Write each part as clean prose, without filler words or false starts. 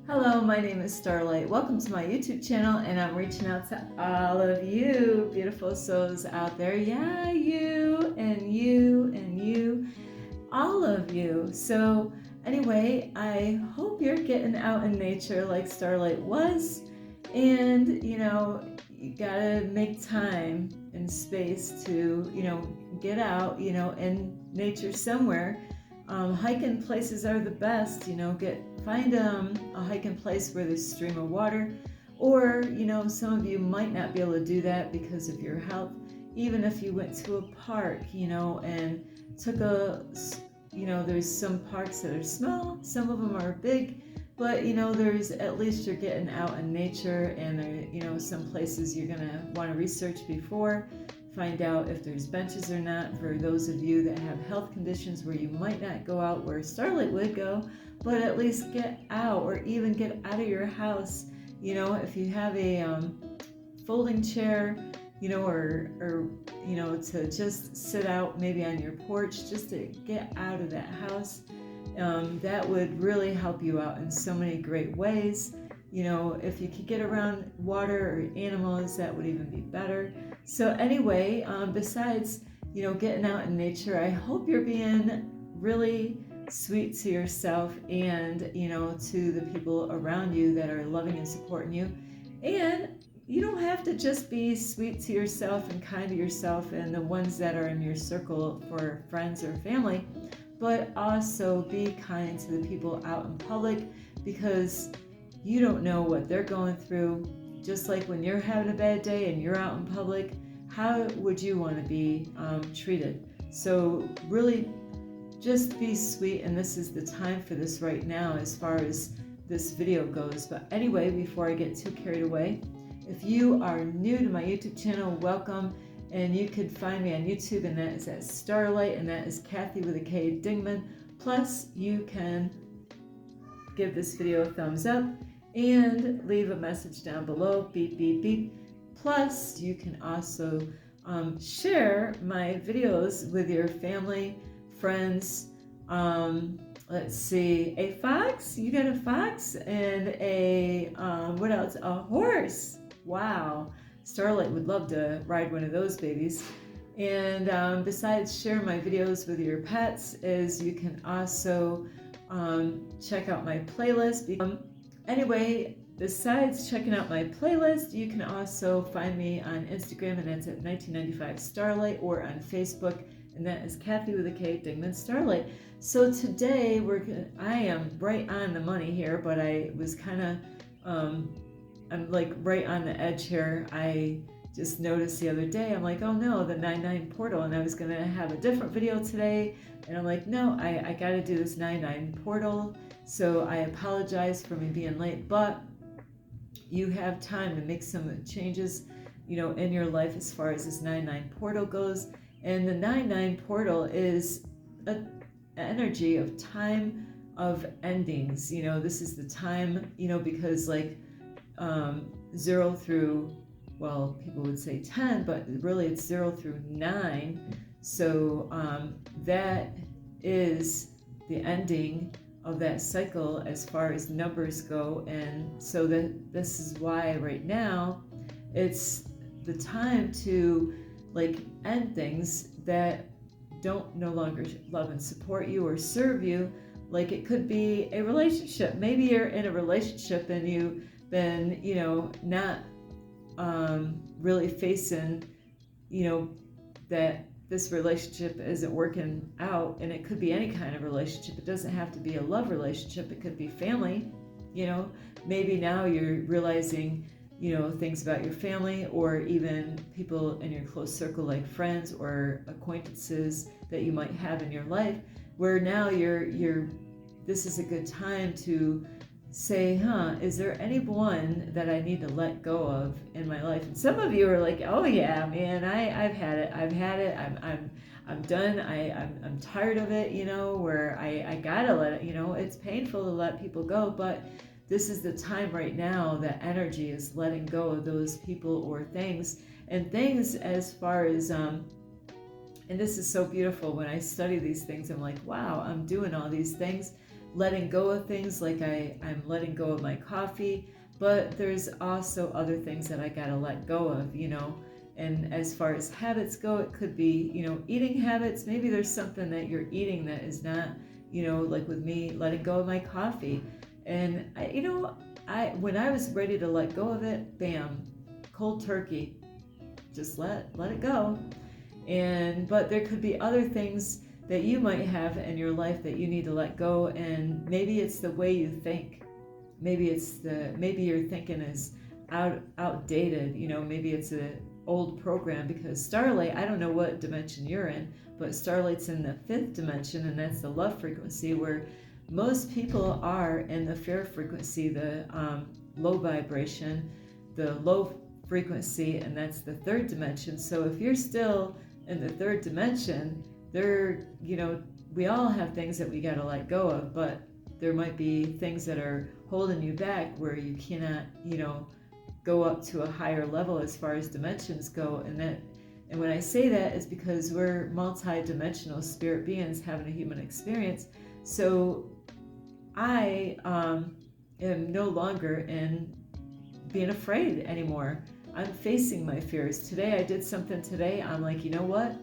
Hello, my name is Starlight. Welcome to my YouTube channel, and I'm reaching out to all of you beautiful souls out there. Yeah, you and you and you, all of you. So anyway, I hope you're getting out in nature like Starlight was, and you gotta make time and space to get out in nature somewhere. Hiking places are the best. Find a hiking place where there's a stream of water, or some of you might not be able to do that because of your health. Even if you went to a park, and took there's some parks that are small, some of them are big, but there's at least you're getting out in nature, and there some places you're gonna want to research before. Find out if there's benches or not for those of you that have health conditions where you might not go out where Starlight would go, but at least get out, or even get out of your house. If you have a folding chair, or to just sit out maybe on your porch, just to get out of that house, that would really help you out in so many great ways. If you could get around water or animals, that would even be better. So anyway, besides, getting out in nature, I hope you're being really sweet to yourself and, to the people around you that are loving and supporting you. And you don't have to just be sweet to yourself and kind to yourself and the ones that are in your circle for friends or family, but also be kind to the people out in public, because you don't know what they're going through. Just like when you're having a bad day and you're out in public, how would you want to be treated? So really just be sweet, and this is the time for this right now as far as this video goes. But anyway, before I get too carried away, if you are new to my YouTube channel, welcome. And you could find me on YouTube, and that is at Starlight, and that is Kathy with a K, Dingman. Plus, you can give this video a thumbs up and leave a message down below, beep, beep, beep. Plus, you can also share my videos with your family, friends. Let's see, a fox, you got a fox, and a, what else? A horse. Wow, Starlight would love to ride one of those babies. And besides sharing my videos with your pets, is you can also check out my playlist. Anyway, besides checking out my playlist, you can also find me on Instagram, and that's at 1995 Starlight, or on Facebook, and that is Kathy with a K, Dingman Starlight. So today I am right on the money here, but I was kind of, I'm like right on the edge here. I just noticed the other day, I'm like, oh no, the 99 portal, and I was gonna have a different video today, and I'm like, no, I gotta do this 99 portal. So I apologize for me being late, but you have time to make some changes, in your life as far as this 99 portal goes. And the 99 portal is an energy of time of endings. This is the time, because like 0 through, well, people would say 10, but really it's 0 through 9. So that is the ending of that cycle as far as numbers go. And so this is why right now it's the time to like end things that don't no longer love and support you or serve you. Like it could be a relationship. Maybe you're in a relationship and you've been, not really facing, that this relationship isn't working out. And it could be any kind of relationship. It doesn't have to be a love relationship. It could be family. Maybe now you're realizing, things about your family, or even people in your close circle like friends or acquaintances that you might have in your life, where now this is a good time to say, is there anyone that I need to let go of in my life? And some of you are like, oh yeah, man, I've had it, I'm done, I'm tired of it, where I gotta let it, it's painful to let people go, but this is the time right now that energy is letting go of those people or things. And things as far as and this is so beautiful when I study these things, I'm like, wow, I'm doing all these things letting go of things, like I'm letting go of my coffee, but there's also other things that I gotta let go of, And as far as habits go, it could be, eating habits. Maybe there's something that you're eating that is not, like with me, letting go of my coffee. And when I was ready to let go of it, bam, cold turkey, just let it go. But there could be other things that you might have in your life that you need to let go, and maybe it's the way you think. Maybe your thinking is outdated. Maybe it's an old program, because Starlight, I don't know what dimension you're in, but Starlight's in the 5th dimension, and that's the love frequency, where most people are in the fear frequency, the low vibration, the low frequency, and that's the 3rd dimension. So if you're still in the 3rd dimension, we all have things that we got to let go of, but there might be things that are holding you back where you cannot, go up to a higher level as far as dimensions go. And when I say that, is because we're multi-dimensional spirit beings having a human experience. So I am no longer in being afraid anymore. I'm facing my fears. Today I did something today. I'm like, you know what?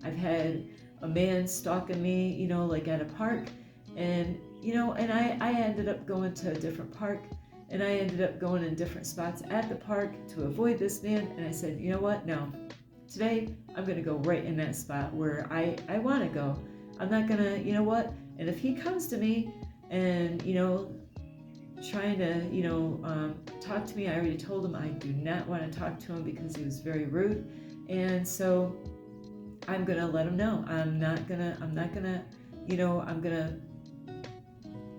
I've had a man stalking me, like at a park, and I ended up going to a different park, and I ended up going in different spots at the park to avoid this man. And I said, you know what? No, today I'm going to go right in that spot where I want to go. I'm not going to, and if he comes to me and, trying to, talk to me, I already told him I do not want to talk to him because he was very rude. And so I'm going to let him know. I'm going to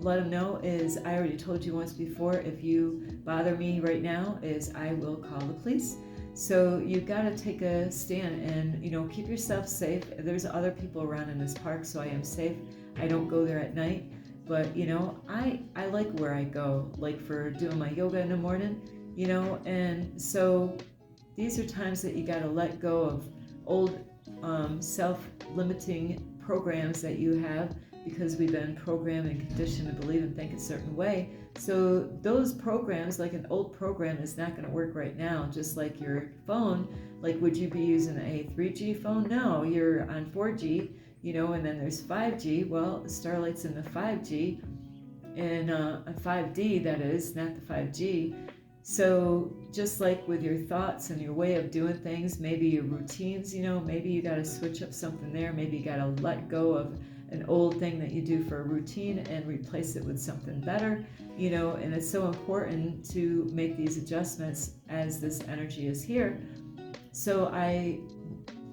let him know is, I already told you once before, if you bother me right now, is I will call the police. So you've got to take a stand and, keep yourself safe. There's other people around in this park, so I am safe. I don't go there at night, but, I like where I go, like for doing my yoga in the morning, and so these are times that you got to let go of old self-limiting programs that you have, because we've been programmed and conditioned to believe and think a certain way. So those programs, like an old program, is not going to work right now. Just like your phone, like would you be using a 3G phone? No, you're on 4G, and then there's 5G. Well, Starlight's in the 5G, and a 5D, that is, not the 5G. So just like with your thoughts and your way of doing things, maybe your routines, maybe you got to switch up something there. Maybe you got to let go of an old thing that you do for a routine and replace it with something better, and it's so important to make these adjustments as this energy is here. So I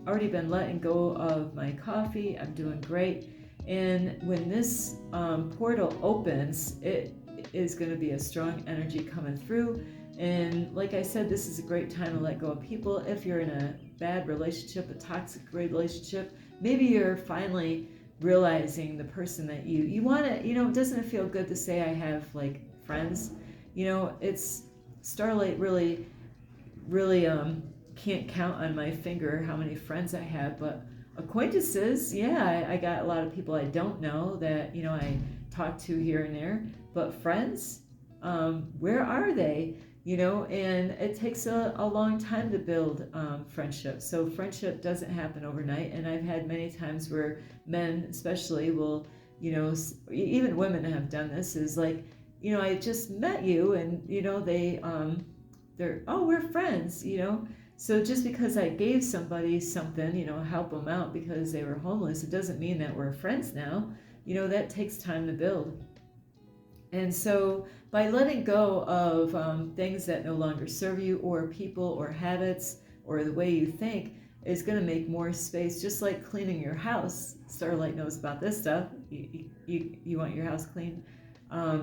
already been letting go of my coffee. I'm doing great. And when this portal opens, it is going to be a strong energy coming through. And like I said, this is a great time to let go of people. If you're in a bad relationship, a toxic relationship, maybe you're finally realizing the person that you want to, doesn't it feel good to say I have like friends? It's Starlight really can't count on my finger how many friends I have, but acquaintances, yeah, I got a lot of people I don't know that, I talk to here and there, but friends, where are they? And it takes a long time to build friendship. So friendship doesn't happen overnight. And I've had many times where men especially will, even women have done this, is like, I just met you, and, they're, oh, we're friends, So just because I gave somebody something, help them out because they were homeless, it doesn't mean that we're friends now. That takes time to build. And so by letting go of things that no longer serve you, or people or habits or the way you think, is going to make more space, just like cleaning your house. Starlight knows about this stuff. You want your house clean. By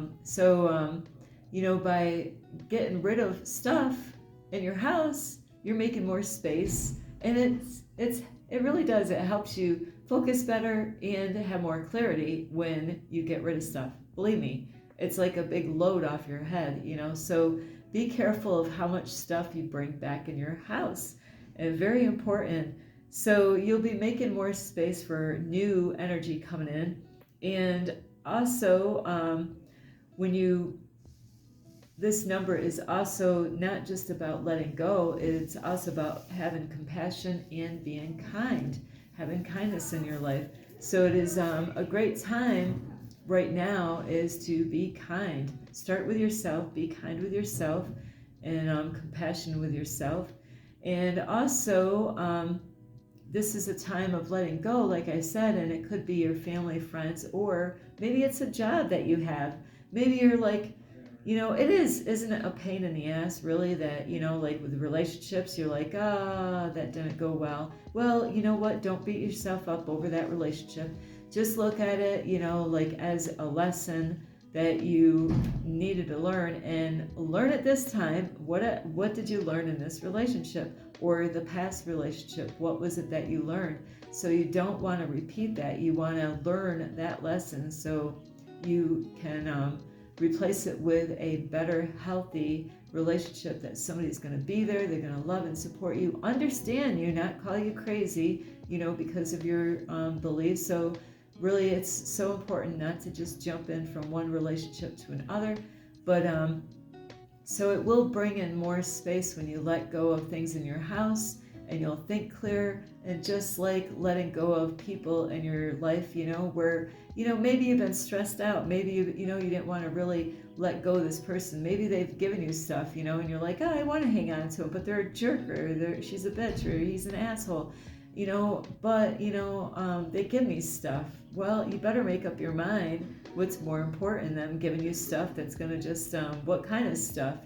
getting rid of stuff in your house, you're making more space, and it really does. It helps you focus better and have more clarity when you get rid of stuff. Believe me, it's like a big load off your head, So be careful of how much stuff you bring back in your house. And very important. So you'll be making more space for new energy coming in. And also, when you this number is also not just about letting go, it's also about having compassion and being kind, having kindness in your life. So it is a great time right now is to be kind. Start with yourself, be kind with yourself, and compassion with yourself. And also, this is a time of letting go, like I said, and it could be your family, friends, or maybe it's a job that you have. Maybe you're like, it isn't it a pain in the ass, really, that, like with relationships, you're like, that didn't go well. Well, you know what? Don't beat yourself up over that relationship. Just look at it, like as a lesson that you needed to learn, and learn it this time. What did you learn in this relationship or the past relationship? What was it that you learned? So you don't want to repeat that. You want to learn that lesson so you can replace it with a better, healthy relationship that somebody's going to be there, they're going to love and support you, understand you, not call you crazy, because of your beliefs. So really, it's so important not to just jump in from one relationship to another, but so it will bring in more space when you let go of things in your house, and you'll think clear. And just like letting go of people in your life, where, maybe you've been stressed out. Maybe you didn't want to really let go of this person. Maybe they've given you stuff, and you're like, I want to hang on to him, but they're a jerk, or she's a bitch, or he's an asshole, but, they give me stuff. Well, you better make up your mind what's more important than giving you stuff that's going to just, what kind of stuff,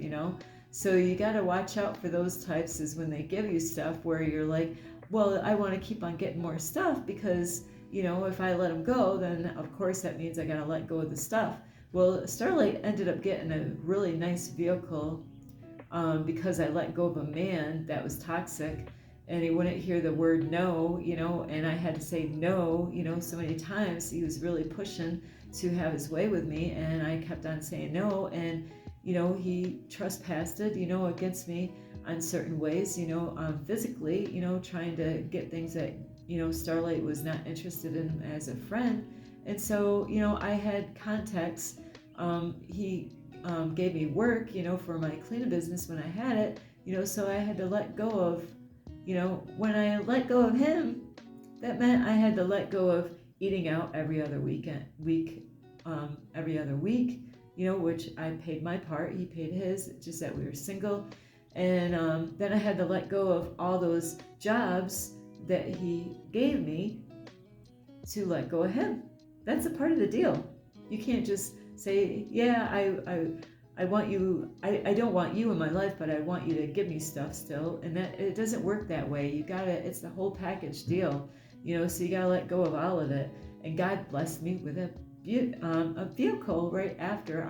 So you got to watch out for those types, is when they give you stuff where you're like, well, I want to keep on getting more stuff because, if I let them go, then of course that means I got to let go of the stuff. Well, Starlight ended up getting a really nice vehicle because I let go of a man that was toxic, and he wouldn't hear the word no, and I had to say no, so many times. He was really pushing to have his way with me, and I kept on saying no, and he trespassed it, against me on certain ways, physically, trying to get things that, Starlight was not interested in as a friend. And so, I had contacts. He gave me work, for my cleaning business when I had it, so I had to let go of, when I let go of him, that meant I had to let go of eating out every other every other week, which I paid my part, he paid his, just that we were single. And then I had to let go of all those jobs that he gave me to let go of him. That's a part of the deal. You can't just say, yeah, I want you, I don't want you in my life, but I want you to give me stuff still. And that it doesn't work that way. It's the whole package deal, so you gotta let go of all of it. And God blessed me with a vehicle right after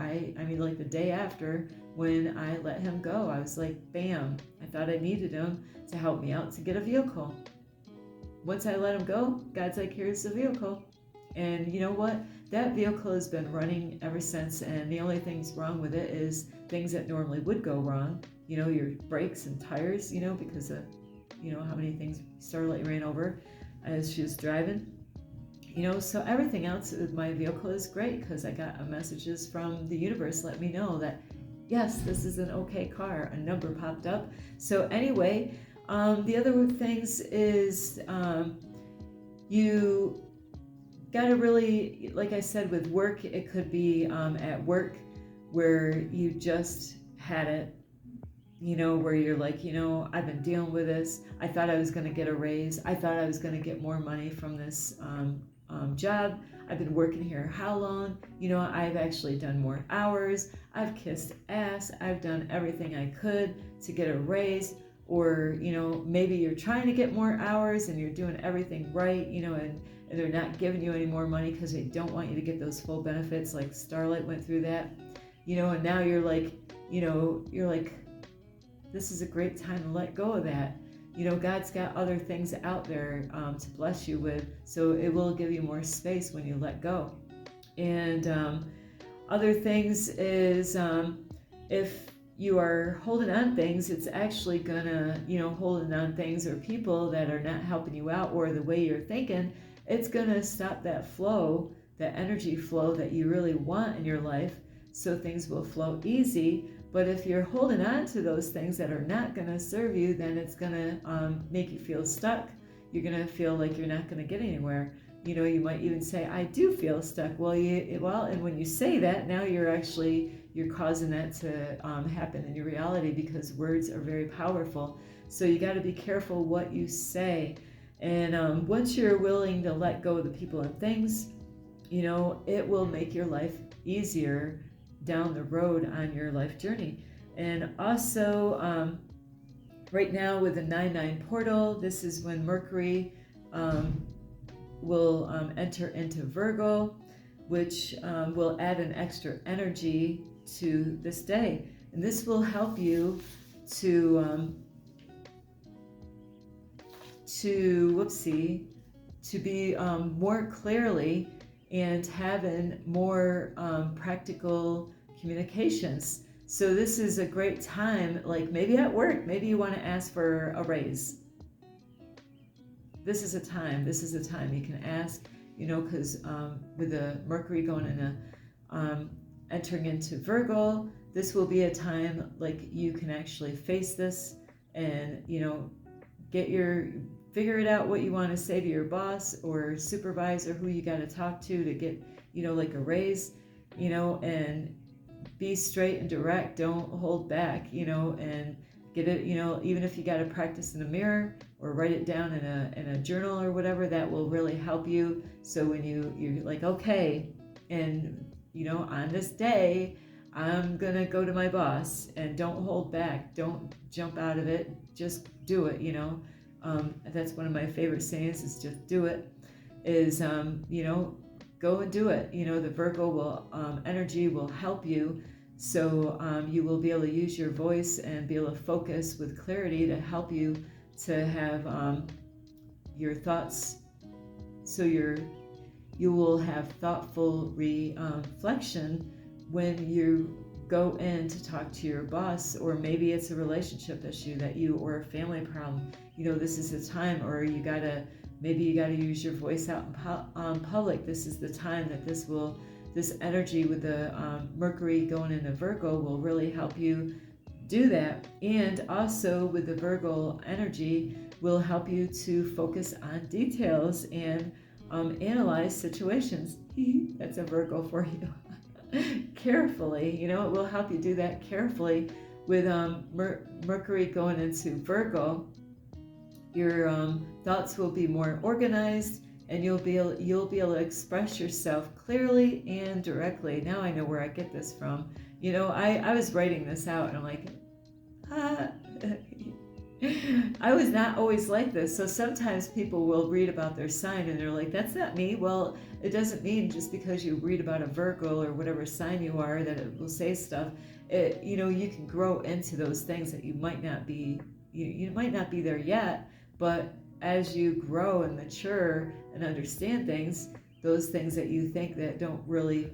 like the day after, when I let him go. I was like, bam, I thought I needed him to help me out to get a vehicle. Once I let him go, God's like, here's the vehicle. And you know what? That vehicle has been running ever since, and the only things wrong with it is things that normally would go wrong. Your brakes and tires, because of, how many things Starlight ran over as she was driving. So everything else with my vehicle is great, because I got messages from the universe let me know that, yes, this is an okay car. A number popped up. So anyway, the other things is you got to really, like I said, with work, it could be at work where you just had it, where you're like, I've been dealing with this. I thought I was going to get a raise. I thought I was going to get more money from this job. I've been working here how long? I've actually done more hours. I've kissed ass. I've done everything I could to get a raise. Or, maybe you're trying to get more hours and you're doing everything right, and they're not giving you any more money because they don't want you to get those full benefits, like Starlight went through that, and now you're like, this is a great time to let go of that. God's got other things out there to bless you with, so it will give you more space when you let go. And other things is if you are holding on things, it's actually gonna, holding on things or people that are not helping you out, or the way you're thinking, it's gonna stop that flow the energy flow that you really want in your life, so things will flow easy. But if you're holding on to those things that are not going to serve you, then it's going to make you feel stuck. You're going to feel like you're not going to get anywhere. You might even say, I do feel stuck. And when you say that, now you're causing that to happen in your reality, because words are very powerful. So you got to be careful what you say. And once you're willing to let go of the people and things, it will make your life easier down the road on your life journey. And also, right now with the 9/9 portal, this is when Mercury will enter into Virgo, which will add an extra energy to this day. And this will help you to be more clearly and having more practical communications. So this is a great time, like maybe at work, maybe you want to ask for a raise. This is a time you can ask, because with the Mercury going in entering into Virgo, this will be a time like you can actually face this and, figure it out what you want to say to your boss or supervisor, who you got to talk to get, like a raise, and be straight and direct. Don't hold back, and get it, even if you got to practice in a mirror or write it down in a journal or whatever, that will really help you. So when you're like, okay, and, on this day, I'm going to go to my boss, and don't hold back. Don't jump out of it. Just do it, That's one of my favorite sayings, is just do it, is, go and do it. The Virgo energy will help you. So you will be able to use your voice and be able to focus with clarity to help you to have your thoughts. So you will have thoughtful reflection when you go in to talk to your boss, or maybe it's a relationship issue or a family problem. This is the time, or maybe you gotta use your voice out in public. This is the time that this energy with the Mercury going into Virgo will really help you do that. And also with the Virgo energy will help you to focus on details and analyze situations. That's a Virgo for you. Carefully, it will help you do that carefully. With Mercury going into Virgo, your thoughts will be more organized, and you'll be able to express yourself clearly and directly. Now I know where I get this from. I was writing this out, and I'm like, I was not always like this. So sometimes people will read about their sign and they're like, that's not me. Well, it doesn't mean just because you read about a Virgo or whatever sign you are that it will say stuff. You can grow into those things that you might not be, you might not be there yet, but as you grow and mature and understand things, those things that you think that don't really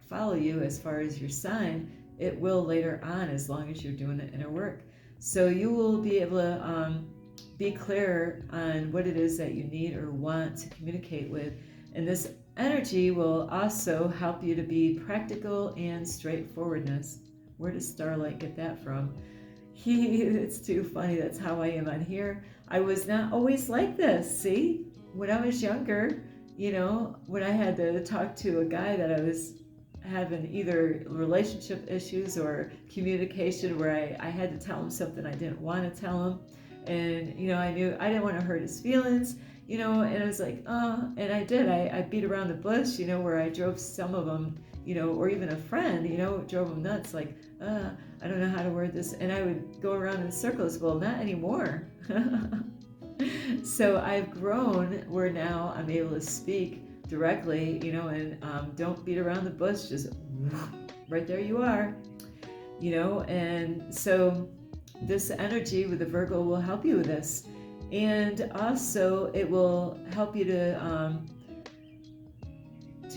follow you as far as your sign, it will later on, as long as you're doing the inner work. So you will be able to be clear on what it is that you need or want to communicate with. And this energy will also help you to be practical and straightforwardness. Where does Starlight get that from? It's too funny. That's how I am on here. I was not always like this. See, when I was younger, when I had to talk to a guy that I was having either relationship issues or communication, where I had to tell him something I didn't want to tell him, and I knew I didn't want to hurt his feelings, and I was like, and I did. I beat around the bush, where I drove some of them, or even a friend, drove them nuts, like, I don't know how to word this, and I would go around in circles. Well, not anymore. So I've grown where now I'm able to speak directly, and don't beat around the bush, just right there you are, and so this energy with the Virgo will help you with this. And also it will help you to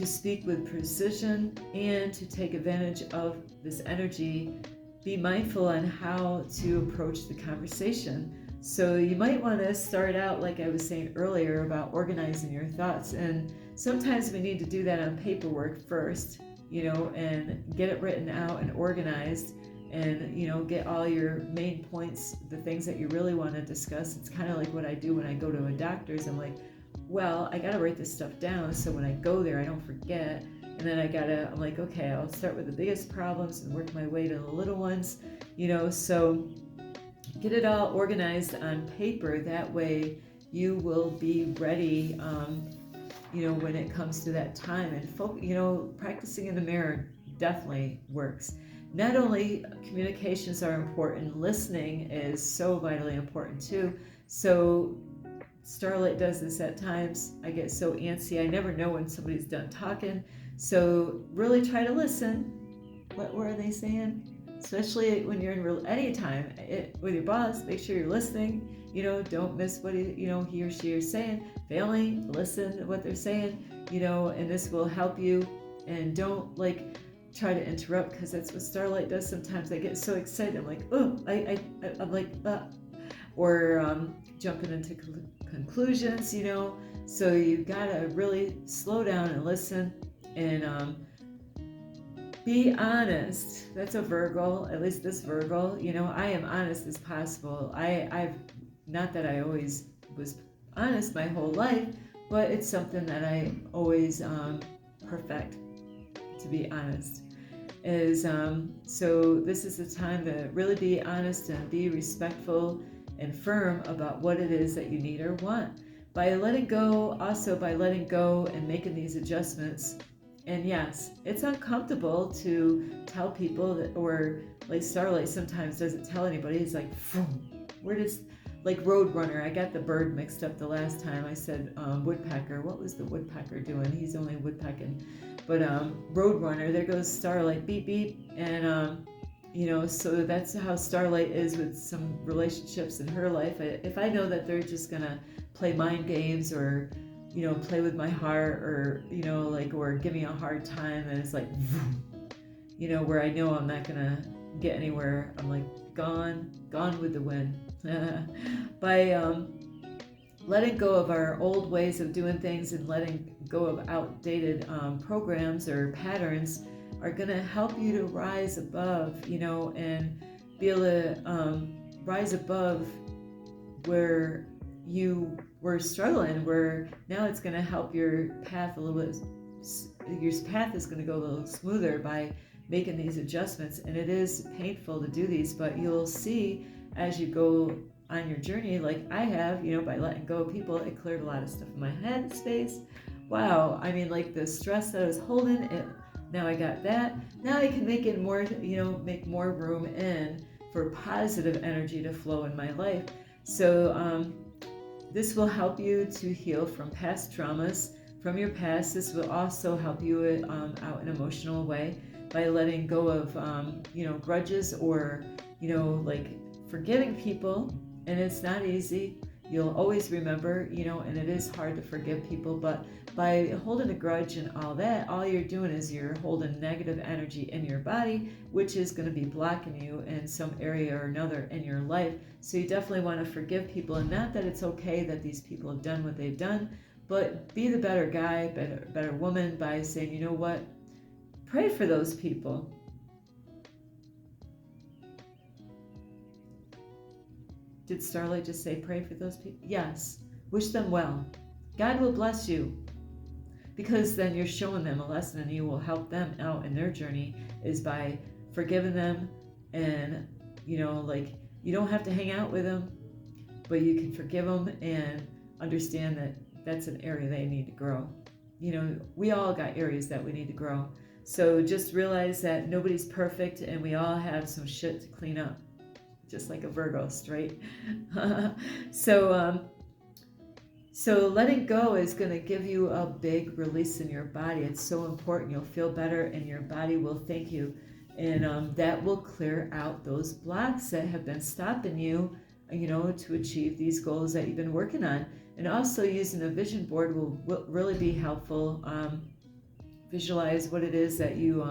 speak with precision and to take advantage of this energy. Be mindful on how to approach the conversation. So you might want to start out, like I was saying earlier, about organizing your thoughts, and sometimes we need to do that on paperwork first, and get it written out and organized, and get all your main points, the things that you really want to discuss. It's kind of like what I do when I go to a doctor's. I'm like, well, I gotta write this stuff down so when I go there I don't forget. And then I'm like, okay, I'll start with the biggest problems and work my way to the little ones, so get it all organized on paper. That way you will be ready, when it comes to that time. And practicing in the mirror definitely works. Not only communications are important, listening is so vitally important too. So Starlight does this at times. I get so antsy. I never know when somebody's done talking. So really try to listen. What were they saying? Especially when you're in anytime with your boss, make sure you're listening. Don't miss what he or she is saying. Failing, listen to what they're saying. And this will help you. And don't try to interrupt, because that's what Starlight does sometimes. I get so excited. I'm like, oh, I'm like, or jumping into conclusions. So you gotta really slow down and listen, and be honest. That's a Virgo, at least this Virgo. I am honest as possible. I've not that I always was honest my whole life, but it's something that I always perfect, to be honest. So this is the time to really be honest and be respectful and firm about what it is that you need or want. By letting go and making these adjustments. And yes, it's uncomfortable to tell people that, or like Starlight sometimes doesn't tell anybody. He's like, where does, like Roadrunner, I got the bird mixed up the last time. I said woodpecker. What was the woodpecker doing? He's only woodpecking. But Roadrunner, there goes Starlight, beep, beep. And, so that's how Starlight is with some relationships in her life. If I know that they're just going to play mind games, or, play with my heart, or, or give me a hard time, and it's like, where I know I'm not going to get anywhere, I'm like, gone with the wind. By letting go of our old ways of doing things and letting go of outdated programs or patterns are going to help you to rise above, and be able to rise above where you were struggling, where now it's going to help your path a little bit. Your path is going to go a little smoother by making these adjustments. And it is painful to do these, but you'll see as you go on your journey, like I have, by letting go of people, it cleared a lot of stuff in my head space. Wow. I mean, like the stress that I was holding, now I got that. Now I can make it more, make more room in for positive energy to flow in my life. So this will help you to heal from past traumas, from your past. This will also help you out in an emotional way by letting go of, grudges, or, forgiving people. And it's not easy. You'll always remember, and it is hard to forgive people, but by holding a grudge and all that, all you're doing is you're holding negative energy in your body, which is going to be blocking you in some area or another in your life. So you definitely want to forgive people, and not that it's okay that these people have done what they've done, but be the better guy, better woman by saying, you know what, pray for those people. Did Starlight just say pray for those people? Yes. Wish them well. God will bless you, because then you're showing them a lesson, and you will help them out in their journey, is by forgiving them. And, you don't have to hang out with them, but you can forgive them and understand that that's an area they need to grow. We all got areas that we need to grow. So just realize that nobody's perfect, and we all have some shit to clean up. Just like a Virgo, straight. So letting go is going to give you a big release in your body. It's so important. You'll feel better, and your body will thank you. And that will clear out those blocks that have been stopping you, to achieve these goals that you've been working on. And also using a vision board will really be helpful. Visualize what it is that you...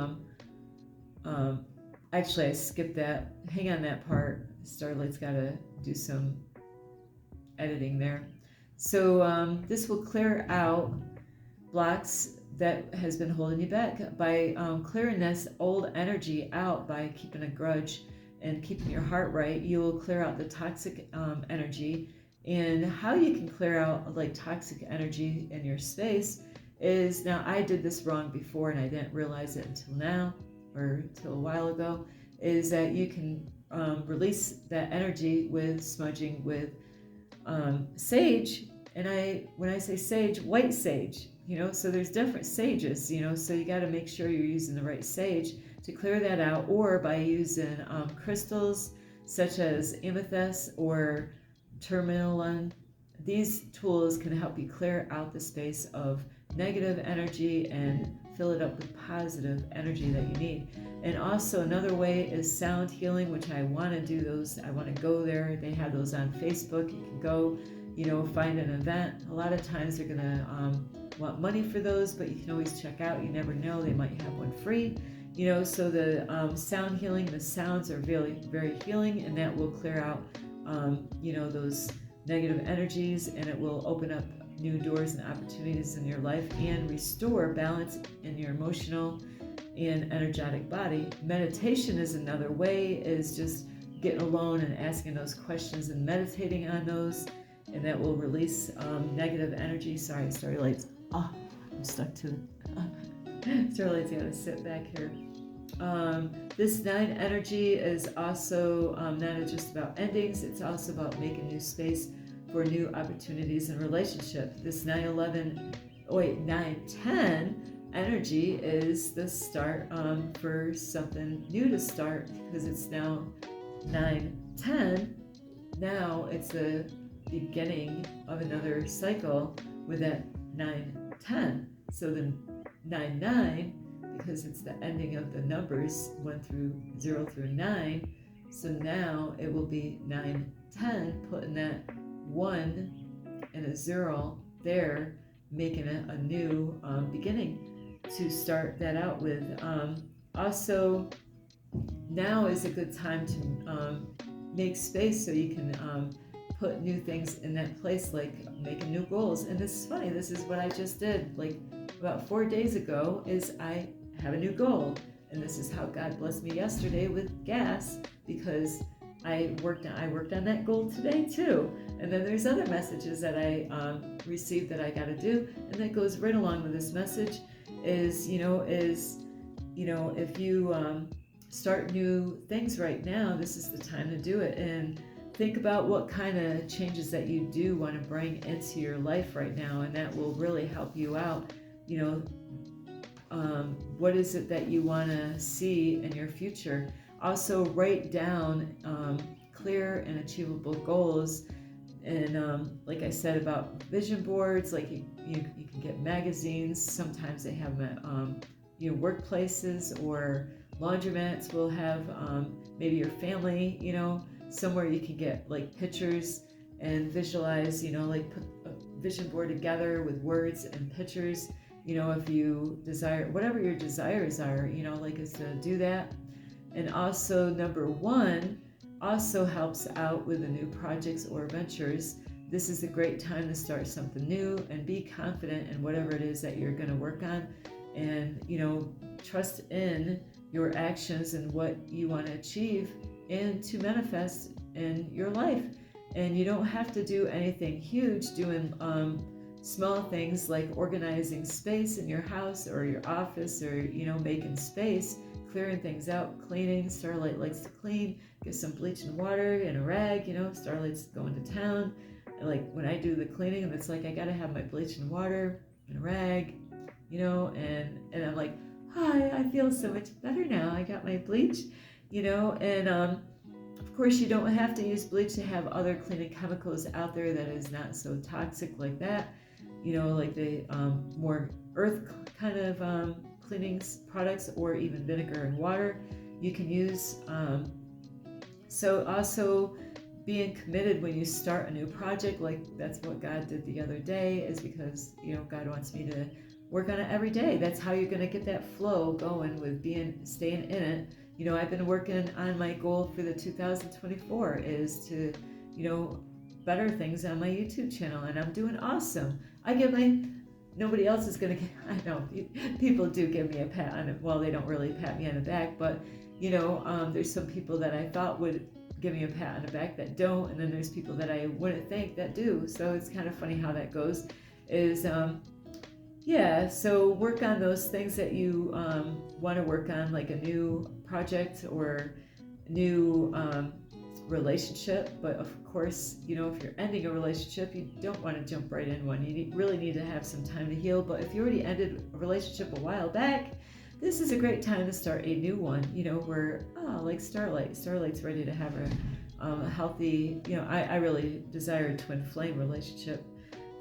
Actually, I skipped that. Hang on that part. Starlight's got to do some editing there. So this will clear out blocks that has been holding you back. By clearing this old energy out, by keeping a grudge and keeping your heart right, you will clear out the toxic energy. And how you can clear out like toxic energy in your space is, now I did this wrong before and I didn't realize it until now, or till a while ago, is that you can release that energy with smudging with sage. And when I say sage, white sage, so there's different sages, so you got to make sure you're using the right sage to clear that out, or by using crystals such as amethyst or tourmaline. These tools can help you clear out the space of negative energy and fill it up with positive energy that you need. And also another way is sound healing, which I want to do those. I want to go there. They have those on Facebook. You can go, find an event. A lot of times they're going to want money for those, but you can always check out. You never know. They might have one free. So the sound healing, the sounds are very, very healing, and that will clear out, those negative energies, and it will open up new doors and opportunities in your life and restore balance in your emotional and energetic body. Meditation is another way, is just getting alone and asking those questions and meditating on those, and that will release negative energy. Sorry, Starlight's, I'm stuck to it. Starlight's got to sit back here. This 9 energy is also not just about endings, it's also about making new space for new opportunities in relationship. This 9-10 energy is the start for something new to start, because it's now 9-10. Now it's the beginning of another cycle with that 9-10. So the 9-9, because it's the ending of the numbers 0 through 9. So now it will be 9-10, putting that 1 and a 0 there, making it a new beginning to start that out with. Also, now is a good time to make space so you can put new things in that place, like making new goals. And this is funny, this is what I just did like about 4 days ago, is I have a new goal. And this is how God blessed me yesterday with gas, because I worked on that goal today too. And then there's other messages that I received that I got to do, and that goes right along with this message. Is if you start new things right now, this is the time to do it. And think about what kind of changes that you do want to bring into your life right now, and that will really help you out. What is it that you want to see in your future? Also, write down clear and achievable goals. And like I said about vision boards, like you can get magazines. Sometimes they have them at workplaces, or laundromats will have maybe your family, somewhere you can get like pictures and visualize, like put a vision board together with words and pictures. If you desire, whatever your desires are, like is to do that. And also number 1 also helps out with the new projects or ventures. This is a great time to start something new and be confident in whatever it is that you're going to work on, and trust in your actions and what you want to achieve and to manifest in your life. And you don't have to do anything huge. Doing small things like organizing space in your house or your office, or making space, clearing things out, cleaning. Starlight likes to clean. Get some bleach and water and a rag. Starlight's going to town. Like when I do the cleaning, and it's like I gotta have my bleach and water and a rag, and I'm like, hi, I feel so much better now. I got my bleach, and of course you don't have to use bleach to have other cleaning chemicals out there that is not so toxic like that. Like the more earth kind of cleaning products, or even vinegar and water you can use. So also being committed when you start a new project, like that's what God did the other day, is because God wants me to work on it every day. That's how you're going to get that flow going with staying in it. I've been working on my goal for the 2024 is to better things on my YouTube channel, and I'm doing awesome. I get my nobody else is going to get, I know people do give me a pat on it. Well, they don't really pat me on the back, but there's some people that I thought would give me a pat on the back that don't, and then there's people that I wouldn't think that do. So it's kind of funny how that goes. So work on those things that you want to work on, like a new project or new relationship. But of course, if you're ending a relationship, you don't want to jump right in one. You really need to have some time to heal. But if you already ended a relationship a while back, this is a great time to start a new one, where, like Starlight's ready to have a healthy, I really desire a twin flame relationship,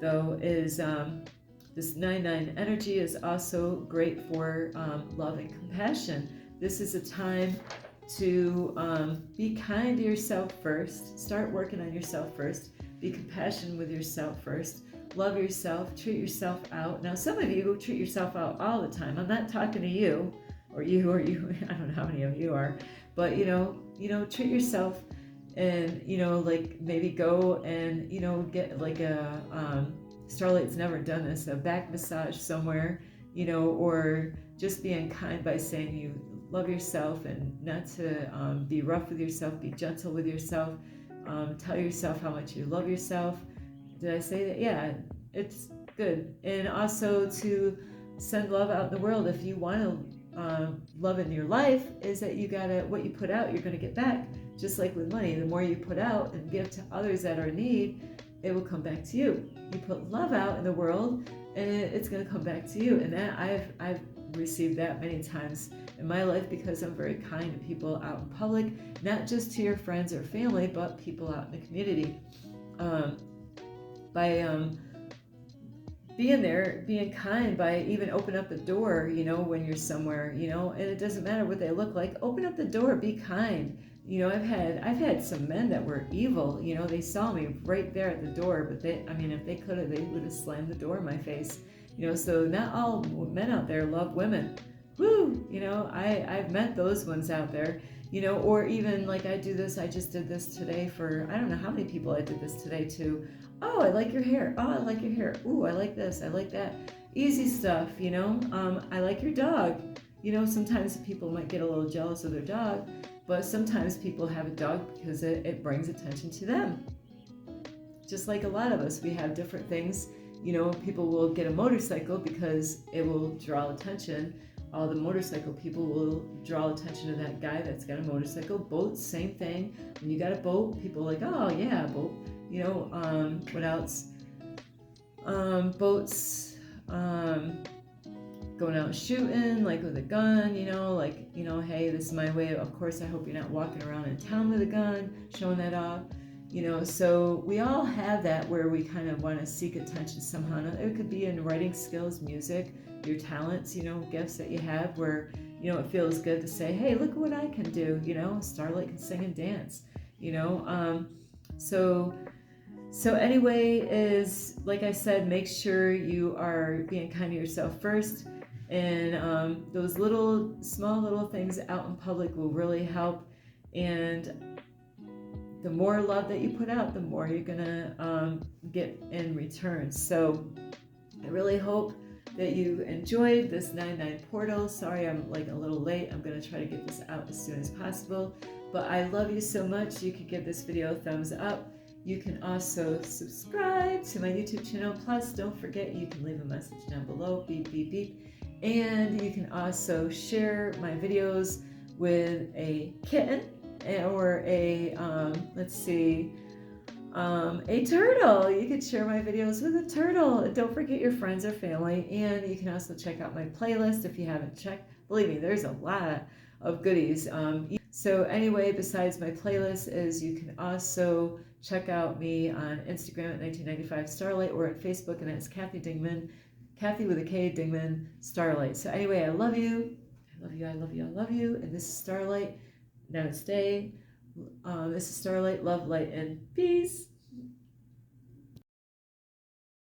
though, is this 9-9 energy is also great for love and compassion. This is a time to be kind to yourself first. Start working on yourself first. Be compassionate with yourself first. Love yourself. Treat yourself out. Now, some of you treat yourself out all the time. I'm not talking to you, or you. I don't know how many of you are, but treat yourself, and like maybe go and get like a Starlight's never done this, a back massage somewhere, or just being kind by saying you love yourself, and not to be rough with yourself, be gentle with yourself, tell yourself how much you love yourself. Did I say that? Yeah, it's good. And also to send love out in the world. If you want to love in your life, is that what you put out, you're going to get back. Just like with money, the more you put out and give to others that are in need, it will come back to you. You put love out in the world, and it's going to come back to you. And that I've received that many times in my life, because I'm very kind to people out in public, not just to your friends or family, but people out in the community. By being there, being kind, by even open up the door, when you're somewhere, and it doesn't matter what they look like. Open up the door, be kind. I've had some men that were evil. They saw me right there at the door, but if they could have, they would have slammed the door in my face. So not all men out there love women. Woo! I've met those ones out there. Or even like I just did this today for, I don't know how many people I did this today to. Oh, I like your hair. Oh, I like your hair. Ooh, I like this. I like that. Easy stuff, I like your dog. Sometimes people might get a little jealous of their dog, but sometimes people have a dog because it brings attention to them. Just like a lot of us, we have different things. People will get a motorcycle because it will draw attention. All the motorcycle people will draw attention to that guy that's got a motorcycle. Boats, same thing. When you got a boat, people are like, oh yeah, boat. What else? Boats, going out shooting, like with a gun, hey, this is my way. Of course, I hope you're not walking around in town with a gun, showing that off. So we all have that where we kind of want to seek attention somehow. It could be in writing skills, music, your talents, gifts that you have, where, it feels good to say, hey, look at what I can do. Starlight can sing and dance, So anyway, is like I said, make sure you are being kind to yourself first, and those small little things out in public will really help. And the more love that you put out, the more you're gonna get in return. So I really hope that you enjoyed this 9-9 portal. Sorry, I'm like a little late. I'm gonna try to get this out as soon as possible. But I love you so much. You can give this video a thumbs up. You can also subscribe to my YouTube channel. Plus, don't forget, you can leave a message down below, beep, beep, beep. And you can also share my videos with a kitten or a turtle. You could share my videos with a turtle. Don't forget your friends or family. And you can also check out my playlist if you haven't checked. Believe me, there's a lot of goodies. So anyway, besides my playlist, is you can also check out me on Instagram at 1995 Starlight, or at Facebook, and that's Kathy Dingman, Kathy with a K, Dingman, Starlight. So anyway, I love you. I love you, I love you, I love you. And this is Starlight. Namaste. This is Starlight, love, light, and peace.